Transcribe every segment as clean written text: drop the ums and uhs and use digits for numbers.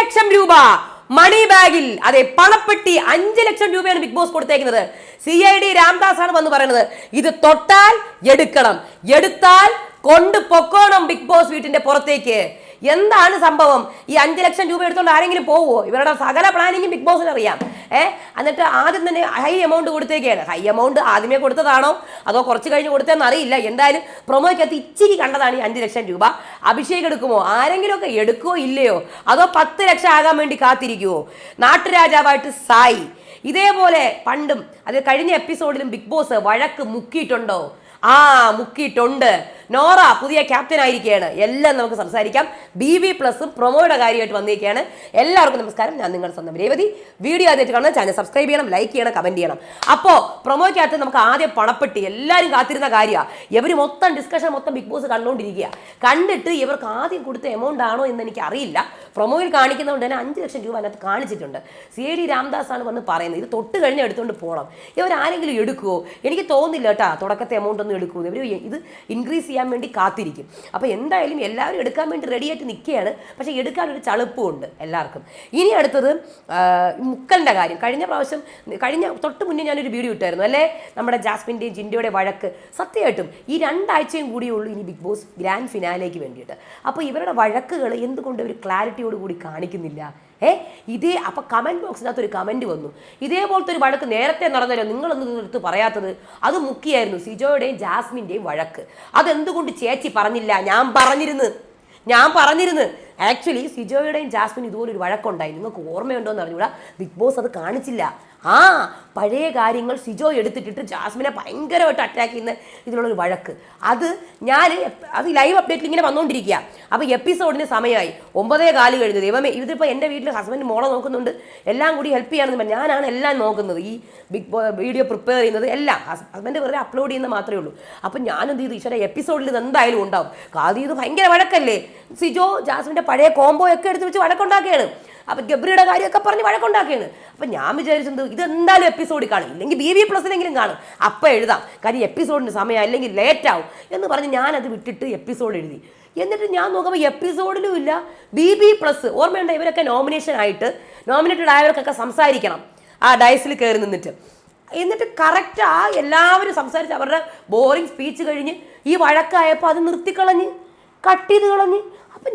ലക്ഷം രൂപ മണി ബാഗിൽ. അതെ, പണപ്പെട്ടി 5 ലക്ഷം രൂപയാണ് ബിഗ് ബോസ് കൊടുത്തേക്കുന്നത്. CID രാംദാസ് ആണ് വന്ന് പറയുന്നത്, ഇത് തൊട്ടാൽ എടുക്കണം, എടുത്താൽ കൊണ്ട് പൊക്കോണം ബിഗ് ബോസ് വീട്ടിന്റെ പുറത്തേക്ക്. എന്താണ് സംഭവം? ഈ 5 ലക്ഷം രൂപ എടുത്തോണ്ട് ആരെങ്കിലും പോവോ? ഇവരുടെ സകല പ്ലാനിങ്ങും ബിഗ് ബോസിന് അറിയാം. എന്നിട്ട് ആദ്യം തന്നെ ഹൈ എമൗണ്ട് കൊടുത്തേക്കാണ്. ഹൈ എമൗണ്ട് ആദ്യമേ കൊടുത്തതാണോ അതോ കുറച്ച് കഴിഞ്ഞ് കൊടുത്തതെന്ന് അറിയില്ല. എന്തായാലും പ്രൊമോയ്ക്കകത്ത് ഇച്ചിരി കണ്ടതാണ് ഈ 5 ലക്ഷം രൂപ. അഭിഷേക് എടുക്കുമോ? ആരെങ്കിലും ഒക്കെ എടുക്കുമോ ഇല്ലയോ? അതോ 10 ലക്ഷം ആകാൻ വേണ്ടി കാത്തിരിക്കുമോ? നാട്ടുരാജാവായിട്ട് സായി ഇതേപോലെ പണ്ടും അത് കഴിഞ്ഞ എപ്പിസോഡിലും ബിഗ് ബോസ് വഴക്ക് മുക്കിയിട്ടുണ്ടോ? മുക്കിയിട്ടുണ്ട്. നോറ പുതിയ ക്യാപ്റ്റൻ ആയിരിക്കുകയാണ്. എല്ലാം നമുക്ക് സംസാരിക്കാം. BB+ഉം പ്രൊമോയുടെ കാര്യമായിട്ട് വന്നിരിക്കുകയാണ്. എല്ലാവർക്കും നമസ്കാരം. ഞാൻ നിങ്ങളുടെ സ്വന്തം രേവതി. വീഡിയോ ആദ്യമായിട്ട് കാണുന്ന ചാനൽ സബ്സ്ക്രൈബ് ചെയ്യണം, ലൈക്ക് ചെയ്യണം, കമന്റ് ചെയ്യണം. അപ്പോൾ പ്രൊമോയ്ക്കകത്ത് നമുക്ക് ആദ്യം പണപ്പെട്ടി എല്ലാവരും കാത്തിരുന്ന കാര്യമാണ്. ഇവർ മൊത്തം ഡിസ്കഷൻ ബിഗ് ബോസ് കണ്ടുകൊണ്ടിരിക്കുക. കണ്ടിട്ട് ഇവർക്ക് ആദ്യം കൊടുത്ത എമൗണ്ട് ആണോ എന്ന് എനിക്ക് അറിയില്ല. പ്രൊമോയിൽ കാണിക്കുന്നതുകൊണ്ട് തന്നെ 5 ലക്ഷം രൂപ അതിനകത്ത് കാണിച്ചിട്ടുണ്ട്. CID രാംദാസ് ആണ് വന്ന് പറയുന്നത്, ഇത് തൊട്ട് കഴിഞ്ഞ് എടുത്തുകൊണ്ട് പോകണം. ഇവരാരെങ്കിലും എടുക്കുമോ? എനിക്ക് തോന്നുന്നില്ല കേട്ടോ, തുടക്കത്തെ എമൗണ്ട് ഒന്നും എടുക്കുമോ. ഇവർ ഇത് ഇൻക്രീസ് ചെയ്യാൻ വേണ്ടി കാത്തിരിക്കും. അപ്പോൾ എന്തായാലും എല്ലാവരും എടുക്കാൻ വേണ്ടി റെഡിയായിട്ട് നിൽക്കുകയാണ്. പക്ഷേ എടുക്കാനൊരു ചളുപ്പമുണ്ട് എല്ലാവർക്കും. ഇനി അടുത്തത് മുക്കലിൻ്റെ കാര്യം. കഴിഞ്ഞ തൊട്ട് മുന്നേ ഞാനൊരു വീഡിയോ ഇട്ടായിരുന്നു അല്ലേ, നമ്മുടെ ജാസ്മിൻ്റെയും ജിൻഡോയുടെ വഴക്ക്. സത്യമായിട്ടും ഈ 2 ആഴ്ചയും കൂടിയേ ഉള്ളൂ ഇനി ബിഗ് ബോസ് ഗ്രാൻഡ് ഫിനാലേക്ക് വേണ്ടിയിട്ട്. അപ്പോൾ ഇവരുടെ വഴക്കുകൾ എന്തുകൊണ്ട് ഒരു ക്ലാരിറ്റിയോട് കൂടി കാണിക്കുന്നില്ല? അപ്പോൾ കമൻറ്റ് ബോക്സിനകത്ത് ഒരു കമൻറ്റ് വന്നു, ഇതേപോലത്തെ ഒരു വഴക്ക് നേരത്തെ നടന്നല്ലോ, നിങ്ങളൊന്നും എടുത്ത് പറയാത്തത്. അത് മുക്കിയായിരുന്നു സിജോയുടെയും ജാസ്മിൻ്റെയും വഴക്ക്. അതെന്തുകൊണ്ട് ചേച്ചി പറഞ്ഞില്ല? ഞാൻ പറഞ്ഞിരുന്നു. ആക്ച്വലി സിജോയുടെയും ജാസ്മിൻ ഇതുപോലൊരു വഴക്കുണ്ടായി. നിങ്ങൾക്ക് ഓർമ്മയുണ്ടോ എന്ന് അറിഞ്ഞൂടാ. ബിഗ് ബോസ് അത് കാണിച്ചില്ല. പഴയ കാര്യങ്ങൾ സിജോ എടുത്തിട്ടിട്ട് ജാസ്മിനെ ഭയങ്കരമായിട്ട് അറ്റാക്ക് ചെയ്യുന്ന ഇതിലുള്ളൊരു വഴക്ക്. അത് ലൈവ് അപ്ഡേറ്റിൽ ഇങ്ങനെ വന്നുകൊണ്ടിരിക്കുക. അപ്പോൾ എപ്പിസോഡിന് സമയമായി 9:15 കഴിഞ്ഞു. ദൈവമേ, ഇതിപ്പോൾ എൻ്റെ വീട്ടിൽ ഹസ്ബൻഡ് മോളെ നോക്കുന്നുണ്ട്, എല്ലാം കൂടി ഹെൽപ്പ് ചെയ്യാണെന്ന് പറഞ്ഞു. ഞാനാണ് എല്ലാം നോക്കുന്നത്, ഈ വീഡിയോ പ്രിപ്പയർ ചെയ്യുന്നത് എല്ലാം. ഹസ്ബൻഡ് വെറുതെ അപ്ലോഡ് ചെയ്യുന്നത് മാത്രമേ ഉള്ളൂ. അപ്പം ഞാനെന്ത് ചെയ്തു, ഈശ്വര എപ്പിസോഡിൽ ഇത് എന്തായാലും ഉണ്ടാവും. കാര്യം ഇത് ഭയങ്കര വഴക്കല്ലേ. സിജോ ജാസ്മിൻ്റെ പഴയ കോംബോ ഒക്കെ എടുത്ത് വെച്ച് വഴക്കുണ്ടാക്കുകയാണ്. അപ്പം ഗബ്രിയുടെ കാര്യമൊക്കെ പറഞ്ഞ് വഴക്കുണ്ടാക്കുകയാണ്. അപ്പം ഞാൻ വിചാരിച്ചത് ഇതെന്തായാലും എപ്പിസോഡിൽ കാണും, ഇല്ലെങ്കിൽ BB+ലെങ്കിലും കാണും, അപ്പം എഴുതാം. കാര്യം എപ്പിസോഡിന് സമയം അല്ലെങ്കിൽ ലേറ്റ് ആവും എന്ന് പറഞ്ഞ് ഞാനത് വിട്ടിട്ട് എപ്പിസോഡ് എഴുതി. എന്നിട്ട് ഞാൻ നോക്കുമ്പോൾ എപ്പിസോഡിലും ഇല്ല BB+. ഓർമ്മയുണ്ട്, ഇവരൊക്കെ നോമിനേറ്റഡ് ആയവർക്കൊക്കെ സംസാരിക്കണം ഡയസിൽ കയറി നിന്നിട്ട്. എന്നിട്ട് കറക്റ്റ് എല്ലാവരും സംസാരിച്ച് അവരുടെ ബോറിങ് സ്പീച്ച് കഴിഞ്ഞ് ഈ വഴക്കായപ്പോൾ അത് നിർത്തിക്കളഞ്ഞ് കട്ട് ചെയ്ത് കളഞ്ഞ്. അപ്പം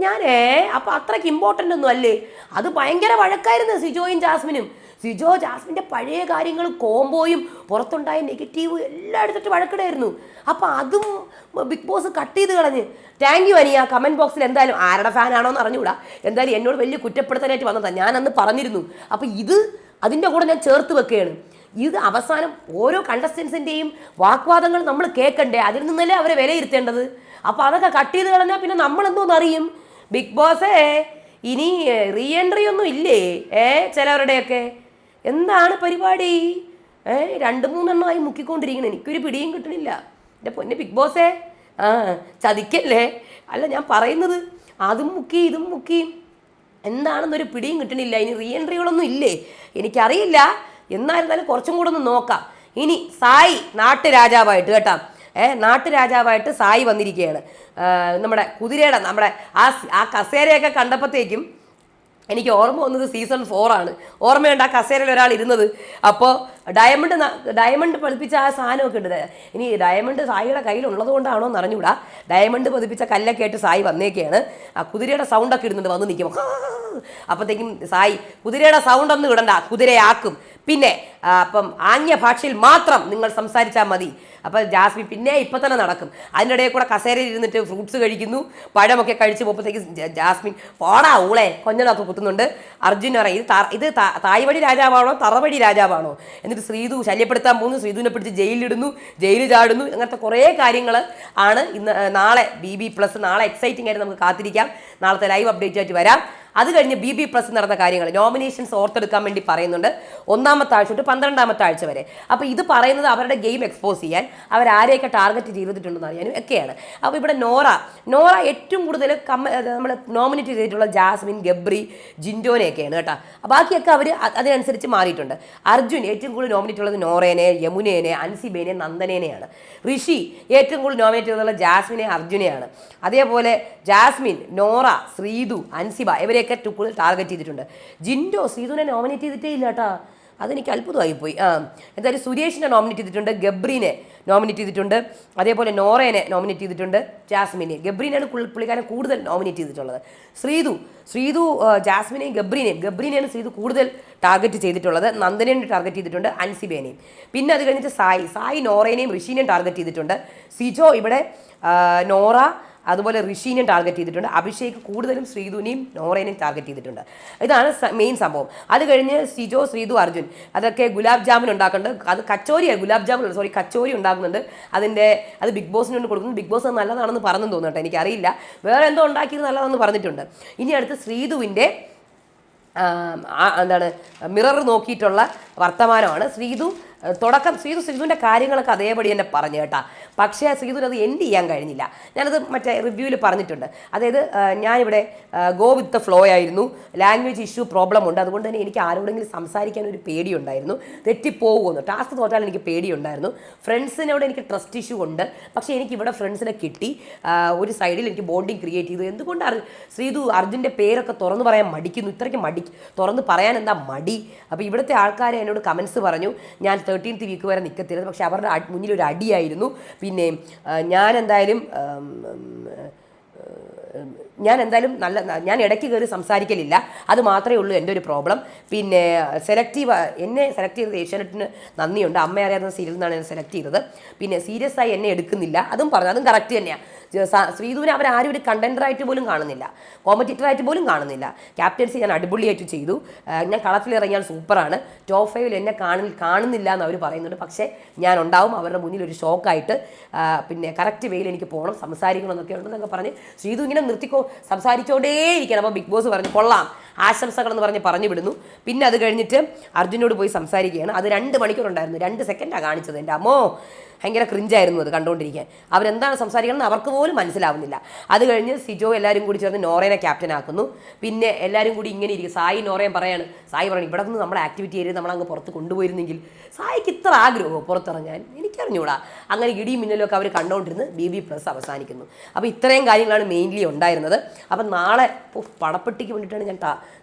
അപ്പം അത്രയ്ക്ക് ഇമ്പോർട്ടൻ്റ് ഒന്നും അല്ലേ. അത് ഭയങ്കര വഴക്കായിരുന്നു സിജോയും ജാസ്മിനും. സിജോ ജാസ്മിൻ്റെ പഴയ കാര്യങ്ങളും കോംബോയും പുറത്തുണ്ടായ നെഗറ്റീവ് എല്ലാം എടുത്തിട്ട് വഴക്കിടായിരുന്നു. അപ്പം അതും ബിഗ് ബോസ് കട്ട് ചെയ്ത് കളഞ്ഞ്. താങ്ക് യു അനിയ. കമൻറ്റ് ബോക്സിൽ എന്തായാലും ആരുടെ ഫാനാണോ എന്ന് അറിഞ്ഞുകൂടാ, എന്തായാലും എന്നോട് വലിയ കുറ്റപ്പെടുത്താനായിട്ട് വന്നതാണ്. ഞാനന്ന് പറഞ്ഞിരുന്നു. അപ്പം അതിൻ്റെ കൂടെ ഞാൻ ചേർത്ത് വെക്കുകയാണ്. ഇത് അവസാനം ഓരോ കണ്ടസ്റ്റൻസിൻ്റെയും വാഗ്വാദങ്ങൾ നമ്മൾ കേൾക്കണ്ടേ, അതിൽ നിന്നല്ലേ അവരെ വിലയിരുത്തേണ്ടത്. അപ്പോൾ അതൊക്കെ കട്ട് ചെയ്ത് കളഞ്ഞാൽ പിന്നെ നമ്മളെന്തോന്നറിയും? ബിഗ് ബോസേ ഇനി റീ എൻട്രി ഒന്നും ഇല്ലേ ചിലവരുടെയൊക്കെ? എന്താണ് പരിപാടി? 2-3 എണ്ണമായി മുക്കിക്കൊണ്ടിരിക്കണം. എനിക്കൊരു പിടിയും കിട്ടണില്ല. എൻ്റെ പൊന്നെ ബിഗ് ബോസേ, ചതിക്കല്ലേ. അല്ല, ഞാൻ പറയുന്നത് അതും മുക്കി ഇതും മുക്കി എന്താണെന്നൊരു പിടിയും കിട്ടണില്ല. ഇനി റീ എൻട്രികളൊന്നും ഇല്ലേ? എനിക്കറിയില്ല. എന്നായിരുന്നാലും കുറച്ചും കൂടെ ഒന്ന് നോക്കാം. ഇനി സായി നാട്ടുരാജാവായിട്ട് കേട്ടോ, നാട്ടുരാജാവായിട്ട് സായി വന്നിരിക്കുകയാണ്. നമ്മുടെ കുതിരയുടെ ആ കസേരയൊക്കെ കണ്ടപ്പോഴത്തേക്കും എനിക്ക് ഓർമ്മ വന്നത് സീസൺ 4 ആണ്. ഓർമ്മയുണ്ട് ആ കസേരയിൽ ഒരാൾ ഇരുന്നത്. അപ്പോൾ ഡയമണ്ട് പതിപ്പിച്ച ആ സാധനമൊക്കെ ഉണ്ട്. ഇനി ഡയമണ്ട് സായിയുടെ കയ്യിലുള്ളത് കൊണ്ടാണോ എന്ന് അറിഞ്ഞുകൂടാ. ഡയമണ്ട് പതിപ്പിച്ച കല്ലൊക്കെ ആയിട്ട് സായി വന്നേക്കെയാണ്. ആ കുതിരയുടെ സൗണ്ടൊക്കെ ഇടുന്നുണ്ട് വന്ന് നിൽക്കുമ്പോൾ. അപ്പോഴത്തേക്കും സായി കുതിരയുടെ സൗണ്ട് ഒന്നും ഇടണ്ട, കുതിരയാക്കും. പിന്നെ അപ്പം ആംഗ്യ ഭാഷയിൽ മാത്രം നിങ്ങൾ സംസാരിച്ചാൽ മതി. അപ്പോൾ ജാസ്മിൻ പിന്നെ ഇപ്പം തന്നെ നടക്കും. അതിൻ്റെ ഇടയിൽ കൂടെ കസേരയിൽ ഇരുന്നിട്ട് ഫ്രൂട്ട്സ് കഴിക്കുന്നു, പഴമൊക്കെ കഴിച്ച് പോകുമ്പോഴത്തേക്ക് ജാസ്മിൻ പോടാ ഊളെ കൊഞ്ഞനൊക്കെ കുത്തുന്നുണ്ട്. അർജുൻ പറയും, ഇത് തായ്വഴി രാജാവാണോ തറവഴി രാജാവാണോ? എന്നിട്ട് ശ്രീതു ശല്യപ്പെടുത്താൻ പോകുന്നു, ശ്രീതുവിനെ പിടിച്ച് ജയിലിലിടുന്നു, ജയിലിൽ ചാടുന്നു. അങ്ങനത്തെ കുറേ കാര്യങ്ങൾ ആണ് നാളെ BB+. നാളെ എക്സൈറ്റിംഗ് ആയിട്ട് നമുക്ക് കാത്തിരിക്കാം. നാളത്തെ ലൈവ് അപ്ഡേറ്റ് ആയിട്ട് വരാം. അത് കഴിഞ്ഞ് BB+ നടന്ന കാര്യങ്ങൾ നോമിനേഷൻസ് ഓർത്തെടുക്കാൻ വേണ്ടി പറയുന്നുണ്ട്. 1-ാമത്തെ ആഴ്ച തൊട്ട് 12-ാമത്തെ ആഴ്ച വരെ. അപ്പോൾ ഇത് പറയുന്നത് അവരുടെ ഗെയിം എക്സ്പോസ് ചെയ്യാൻ, അവരാരെയൊക്കെ ടാർഗറ്റ് ചെയ്തിട്ടുണ്ടെന്ന് അറിയാനും ഒക്കെയാണ്. അപ്പോൾ ഇവിടെ നോറ ഏറ്റവും കൂടുതൽ നമ്മൾ നോമിനേറ്റ് ചെയ്തിട്ടുള്ള ജാസ്മിൻ, ഗബ്രി, ജിൻഡോനെയൊക്കെയാണ് കേട്ടോ. ബാക്കിയൊക്കെ അവർ അതിനനുസരിച്ച് മാറിയിട്ടുണ്ട്. അർജുൻ ഏറ്റവും കൂടുതൽ നോമിനേറ്റ് ഉള്ളത് നോറേനെ, യമുനേനെ, അൻസിബേനെ, നന്ദനേനെയാണ്. ഋഷി ഏറ്റവും കൂടുതൽ നോമിനേറ്റ് ചെയ്തിട്ടുള്ള ജാസ്മിനെ, അർജുനെയാണ്. അതേപോലെ ജാസ്മിൻ, നോറ, ശ്രീതു, അൻസിബ ഇവരെയൊക്കെ ശ്രീതുവിനെയൊക്കെ കൂടുതൽ ടാർഗറ്റ് ചെയ്തിട്ടുണ്ട്. ജിൻഡോ ശ്രീതുവിനെ നോമിനേറ്റ് ചെയ്തിട്ടേ ഇല്ല കേട്ടോ, അതെനിക്ക് അത്ഭുതമായിപ്പോയി. എന്തായാലും സുരേഷിനെ നോമിനേറ്റ് ചെയ്തിട്ടുണ്ട്, ഗബ്രീനെ നോമിനേറ്റ് ചെയ്തിട്ടുണ്ട്, അതേപോലെ നോറേനെ നോമിനേറ്റ് ചെയ്തിട്ടുണ്ട്, ജാസ്മിനെ. ഗബ്രീനെയാണ് പുള്ളിക്കാരൻ കൂടുതൽ നോമിനേറ്റ് ചെയ്തിട്ടുള്ളത്. ശ്രീതു ജാസ്മിനെയും ഗബ്രീനെയാണ് ശ്രീതു കൂടുതൽ ടാർഗറ്റ് ചെയ്തിട്ടുള്ളത്. നന്ദനെയും ടാർഗറ്റ് ചെയ്തിട്ടുണ്ട്, അൻസിബേനെയും. പിന്നെ അത് കഴിഞ്ഞിട്ട് സായി നോറേനെയും ഋഷീനെയും ടാർഗറ്റ് ചെയ്തിട്ടുണ്ട്. സിജോ ഇവിടെ നോറ അതുപോലെ ഋഷീനെയും ടാർഗറ്റ് ചെയ്തിട്ടുണ്ട്. അഭിഷേക് കൂടുതലും ശ്രീതുവിനെയും നോറേനെയും ടാർഗറ്റ് ചെയ്തിട്ടുണ്ട്. ഇതാണ് മെയിൻ സംഭവം. അത് കഴിഞ്ഞ് സിജോ, ശ്രീതു, അർജുൻ അതൊക്കെ ഗുലാബ് ജാമുൻ ഉണ്ടാക്കുന്നുണ്ട്. അത് കച്ചോരി ഉണ്ടാക്കുന്നുണ്ട്. അത് ബിഗ് ബോസിന് കൊണ്ട് കൊടുക്കുന്നു. ബിഗ് ബോസ് നല്ലതാണെന്ന് പറഞ്ഞു തോന്നുന്നുണ്ട്, എനിക്കറിയില്ല. വേറെ എന്തോ ഉണ്ടാക്കിയത് നല്ലതാണെന്ന് പറഞ്ഞിട്ടുണ്ട്. ഇനി അടുത്ത് ശ്രീതുവിൻ്റെ മിറർ നോക്കിയിട്ടുള്ള വർത്തമാനമാണ്. ശ്രീതുവിൻ്റെ കാര്യങ്ങളൊക്കെ അതേപടി തന്നെ പറഞ്ഞു കേട്ടാ. പക്ഷേ ശ്രീതുവിന് അത് എൻഡ് ചെയ്യാൻ കഴിഞ്ഞില്ല. ഞാനത് മറ്റേ റിവ്യൂവിൽ പറഞ്ഞിട്ടുണ്ട്. അതായത് ഞാനിവിടെ ഗോ വിത്ത് ദ ഫ്ലോ ആയിരുന്നു. ലാംഗ്വേജ് ഇഷ്യൂ പ്രോബ്ലം ഉണ്ട്. അതുകൊണ്ട് തന്നെ എനിക്ക് ആരോടെങ്കിലും സംസാരിക്കാൻ ഒരു പേടിയുണ്ടായിരുന്നു, തെറ്റിപ്പോകുമെന്ന്. ടാസ്ക് തോറ്റാൽ എനിക്ക് പേടിയുണ്ടായിരുന്നു. ഫ്രണ്ട്സിനോട് എനിക്ക് ട്രസ്റ്റ് ഇഷ്യൂ ഉണ്ട്. പക്ഷേ എനിക്കിവിടെ ഫ്രണ്ട്സിനെ കിട്ടി. ഒരു സൈഡിൽ എനിക്ക് ബോണ്ടിങ് ക്രിയേറ്റ് ചെയ്തു. എന്തുകൊണ്ടാണ് ശ്രീതു അർജുൻ്റെ പേരൊക്കെ തുറന്നു പറയാൻ മടിക്കുന്നു? ഇത്രയ്ക്ക് തുറന്ന് പറയാൻ എന്താ മടി? അപ്പോൾ ഇവിടുത്തെ ആൾക്കാരെ എന്നോട് കമൻസ് പറഞ്ഞു ഞാൻ 13th വീക്ക് വരെ നിൽക്കത്തില്ല. പക്ഷെ അവരുടെ മുന്നിൽ ഒരു അടിയായിരുന്നു. പിന്നെ ഞാൻ എന്തായാലും ഞാൻ ഇടയ്ക്ക് കയറി സംസാരിക്കലില്ല, അത് മാത്രമേ ഉള്ളൂ എൻ്റെ ഒരു പ്രോബ്ലം. പിന്നെ എന്നെ സെലക്ട് ചെയ്തത് ഏഷ്യാനെറ്റിന് നന്ദിയുണ്ട്. അമ്മ അറിയാവുന്ന സീരിയൽ നിന്നാണ് എന്നെ സെലക്ട് ചെയ്തത്. പിന്നെ സീരിയസ് ആയി എന്നെ എടുക്കുന്നില്ല, അതും പറഞ്ഞു, അതും കറക്റ്റ് തന്നെയാണ്. ശ്രീതുവിനെ അവരാരും ഒരു കണ്ടൻറ്ററായിട്ട് പോലും കാണുന്നില്ല, കോമ്പറ്റീറ്ററായിട്ട് പോലും കാണുന്നില്ല. ക്യാപ്റ്റൻസി ഞാൻ അടിപൊളിയായിട്ട് ചെയ്തു. ഞാൻ കളത്തിലിറങ്ങിയാൽ സൂപ്പറാണ്. ടോപ്പ് 5 എന്നെ കാണുന്നില്ല എന്ന് അവർ പറയുന്നുണ്ട്. പക്ഷേ ഞാൻ ഉണ്ടാവും അവരുടെ മുന്നിൽ ഒരു ഷോക്കായിട്ട്. പിന്നെ കറക്റ്റ് വേയിൽ എനിക്ക് പോകണം, സംസാരിക്കണം എന്നൊക്കെ ഉണ്ടെന്നൊക്കെ പറഞ്ഞ് ശ്രീതു ഇങ്ങനെ സംസാരിച്ചോണ്ടേയിരിക്കണം. അപ്പോൾ ബിഗ് ബോസ് പറഞ്ഞു കൊള്ളാം, ആശംസകളെന്ന് പറഞ്ഞു വിടുന്നു. പിന്നെ അത് കഴിഞ്ഞിട്ട് അർജുനോട് പോയി സംസാരിക്കുകയാണ്. അത് 2 മണിക്കൂറുണ്ടായിരുന്നു, 2 സെക്കൻഡാണ് കാണിച്ചത്. എൻ്റെ അമ്മോ, ഭയങ്കര ക്രിഞ്ചായിരുന്നു അത് കണ്ടുകൊണ്ടിരിക്കാൻ. അവരെന്താണ് സംസാരിക്കണമെന്ന് അവർക്ക് പോലും മനസ്സിലാവുന്നില്ല. അത് കഴിഞ്ഞ് സിജോ എല്ലാവരും കൂടി ചേർന്ന് നോറേനെ ക്യാപ്റ്റൻ ആക്കുന്നു. പിന്നെ എല്ലാവരും കൂടി ഇങ്ങനെ ഇരിക്കും. സായി നോറയും പറയാണ്, സായി പറയണം ഇവിടെ നിന്ന് നമ്മുടെ ആക്ടിവിറ്റി ഏരിയ നമ്മളങ്ങ് പുറത്ത് കൊണ്ടുപോയിരുന്നെങ്കിൽ. സായിക്ക് ഇത്ര ആഗ്രഹമോ പുറത്തിറങ്ങാൻ? എനിക്കറിഞ്ഞൂടാ. അങ്ങനെ ഇടിയും മിന്നലൊക്കെ അവർ കണ്ടുകൊണ്ടിരുന്ന് BB+ അവസാനിക്കുന്നു. അപ്പോൾ ഇത്രയും കാര്യങ്ങളാണ് മെയിൻലി ഉണ്ടായിരുന്നത്. അപ്പം നാളെ പടപ്പെട്ടിക്ക് വേണ്ടിയിട്ടാണ് ഞാൻ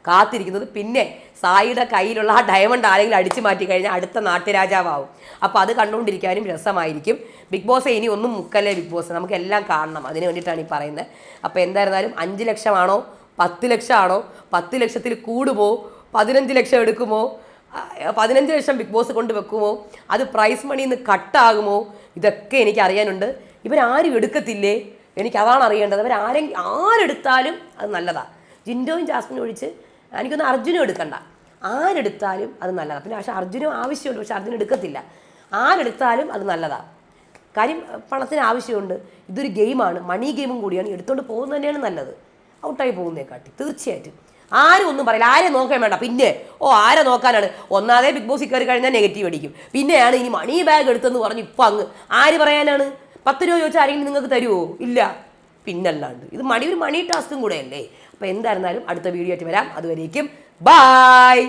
കാത്തിരിക്കുന്നത്. പിന്നെ സായിയുടെ കയ്യിലുള്ള ആ ഡയമണ്ട് ആരെങ്കിലും അടിച്ചു മാറ്റി കഴിഞ്ഞാൽ അടുത്ത നാട്യരാജാവാകും. അപ്പോൾ അത് കണ്ടുകൊണ്ടിരിക്കാനും രസമായിരിക്കും. ബിഗ് ബോസ് ഇനി ഒന്നും മുക്കല്ലേ ബിഗ് ബോസ്, നമുക്കെല്ലാം കാണണം. അതിന് വേണ്ടിയിട്ടാണ് ഈ പറയുന്നത്. അപ്പോൾ എന്തായിരുന്നാലും 5 ലക്ഷമാണോ 10 ലക്ഷമാണോ, 10 ലക്ഷത്തിൽ കൂടുമോ, 15 ലക്ഷം എടുക്കുമോ, 15 ലക്ഷം ബിഗ് ബോസ് കൊണ്ട് വെക്കുമോ, അത് പ്രൈസ് മണിയിൽ നിന്ന് കട്ടാകുമോ, ഇതൊക്കെ എനിക്ക് അറിയാനുണ്ട്. ഇവരാരും എടുക്കത്തില്ലേ? എനിക്കതാണ് അറിയേണ്ടത്. ആരെടുത്താലും അത് നല്ലതാണ്. ജിൻഡോയും ജാസ്മിനും ഒഴിച്ച് എനിക്കൊന്ന് അർജുനും എടുക്കണ്ട. ആരെടുത്താലും അത് നല്ലതാണ്. പിന്നെ പക്ഷേ അർജുനും ആവശ്യമുണ്ട്, പക്ഷെ അർജുൻ എടുക്കത്തില്ല. ആരെടുത്താലും അത് നല്ലതാണ്. കാര്യം പണത്തിന് ആവശ്യമുണ്ട്. ഇതൊരു ഗെയിമാണ്, മണി ഗെയിമും കൂടിയാണ്. എടുത്തുകൊണ്ട് പോകുന്നത് തന്നെയാണ് നല്ലത്, ഔട്ടായി പോകുന്നതിനെക്കാട്ടി. തീർച്ചയായിട്ടും ആരും ഒന്നും പറയില്ല, ആരെ നോക്കാൻ വേണ്ട. പിന്നെ ആരെ നോക്കാനാണ്? ഒന്നാമതേ ബിഗ് ബോസിൽ കയറി കഴിഞ്ഞാൽ നെഗറ്റീവ് അടിക്കും. പിന്നെയാണ് ഇനി മണി ബാഗ് എടുത്തെന്ന് പറഞ്ഞ് ഇപ്പം അങ്ങ് ആര് പറയാനാണ്? 10 രൂപ ചോദിച്ചാൽ ആരെങ്കിലും നിങ്ങൾക്ക് തരുമോ? ഇല്ല. പിന്നല്ലാണ്ട് ഇത് ഒരു മണി ടാസ്കും കൂടെ അല്ലേ. അപ്പോൾ എന്തായിരുന്നാലും അടുത്ത വീഡിയോ ആയിട്ട് വരാം. അതുവരേക്കും ബായ്.